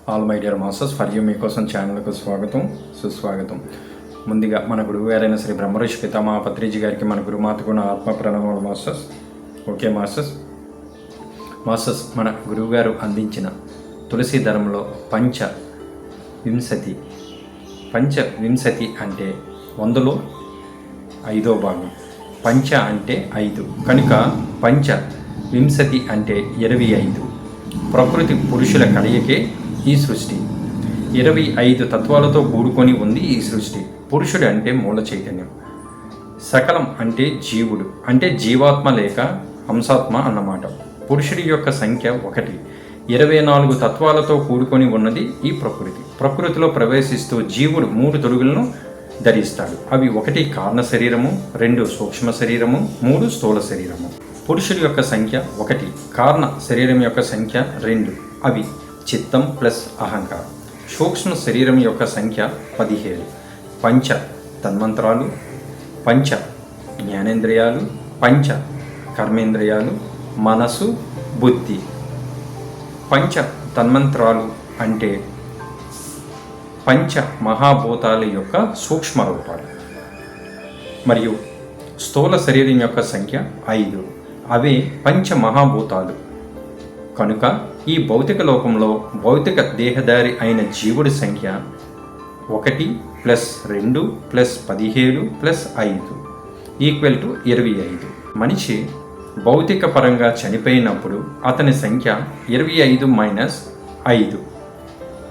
All my dear masters for you మీకోసం ఛానల్కు స్వాగతం సుస్వాగతం. ముందుగా మన గురువు గారైన శ్రీ బ్రహ్మర్షి పితామహ పత్రిజీ గారికి మన గురుమాతకు నా ఆత్మ ప్రణామాలు మాస్టర్స్. ఓకే మాస్టర్స్ మన గురువుగారు అందించిన తులసీధరంలో పంచవింశతి అంటే 100లో 5వ భాగం. పంచ అంటే 5 కనుక పంచవింశతి అంటే 25. ప్రకృతి పురుషుల కలయికే ఈ సృష్టి. 25 తత్వాలతో కూడుకొని ఉంది ఈ సృష్టి. పురుషుడు అంటే మూల చైతన్యం, సకలం అంటే జీవుడు, అంటే జీవాత్మ లేక హంసాత్మ అన్నమాట. పురుషుడి యొక్క సంఖ్య 1. 24 తత్వాలతో కూడుకొని ఉన్నది ఈ ప్రకృతి. ప్రకృతిలో ప్రవేశిస్తూ జీవుడు 3 తొడుగులను ధరిస్తాడు. అవి 1 కారణ శరీరము, 2 సూక్ష్మ శరీరము, 3 స్థూల శరీరము. పురుషుడి యొక్క సంఖ్య 1, కారణ శరీరం యొక్క సంఖ్య 2, అవి చిత్తం ప్లస్ అహంకారం. సూక్ష్మ శరీరం యొక్క సంఖ్య 17. పంచ తన్మంత్రాలు, పంచ జ్ఞానేంద్రియాలు, పంచ కర్మేంద్రియాలు, మనసు, బుద్ధి. పంచ తన్మంత్రాలు అంటే పంచ మహాభూతాల యొక్క సూక్ష్మ రూపాలు. మరియు స్థూల శరీరం యొక్క సంఖ్య 5, అవే పంచ మహాభూతాలు. కనుక ఈ భౌతిక లోకంలో భౌతిక దేహదారి అయిన జీవుడి సంఖ్య 1 + 2 + 17 + 5 = 25. మనిషి భౌతిక పరంగా చనిపోయినప్పుడు అతని సంఖ్య 25 - 5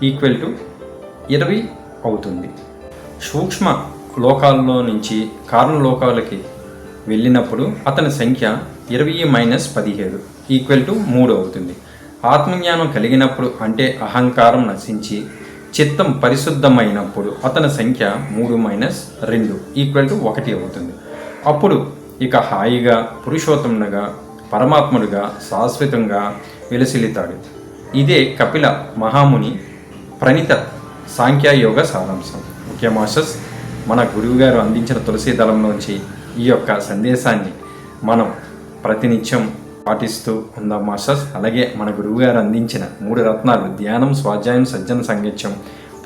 = 20 అవుతుంది. సూక్ష్మ లోకాల్లో నుంచి కారణ లోకాలకి వెళ్ళినప్పుడు అతని సంఖ్య 20 - 17 = 3 అవుతుంది. ఆత్మజ్ఞానం కలిగినప్పుడు అంటే అహంకారం నశించి చిత్తం పరిశుద్ధమైనప్పుడు అతని సంఖ్య 3 - 2 = 1 అవుతుంది. అప్పుడు ఇక హాయిగా పురుషోత్తమునిగా పరమాత్ముడిగా శాశ్వతంగా విలసిల్లుతాడు. ఇదే కపిల మహాముని ప్రణీత సాంఖ్యయోగ సారాంశం. ఓకే మాస్టర్స్, మన గురువుగారు అందించిన తులసీ దళంలోంచి ఈ యొక్క సందేశాన్ని మనం ప్రతినిత్యం పాటిస్తూ ఉందాం మాస్టర్స్. అలాగే మన గురువుగారు అందించిన 3 రత్నాలు ధ్యానం, స్వాధ్యాయం, సజ్జన సంగీత్యం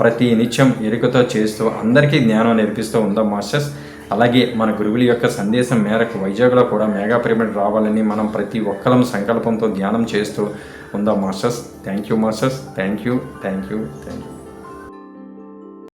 ప్రతి నిత్యం ఎరుకతో చేస్తూ అందరికీ జ్ఞానం నేర్పిస్తూ ఉందాం మాస్టర్స్. అలాగే మన గురువుల యొక్క సందేశం మేరకు వైజాగ్లో కూడా మెగా పిరమిడ్ రావాలని మనం ప్రతి ఒక్కరం సంకల్పంతో ధ్యానం చేస్తూ ఉందాం masters. Thank you masters. Thank you.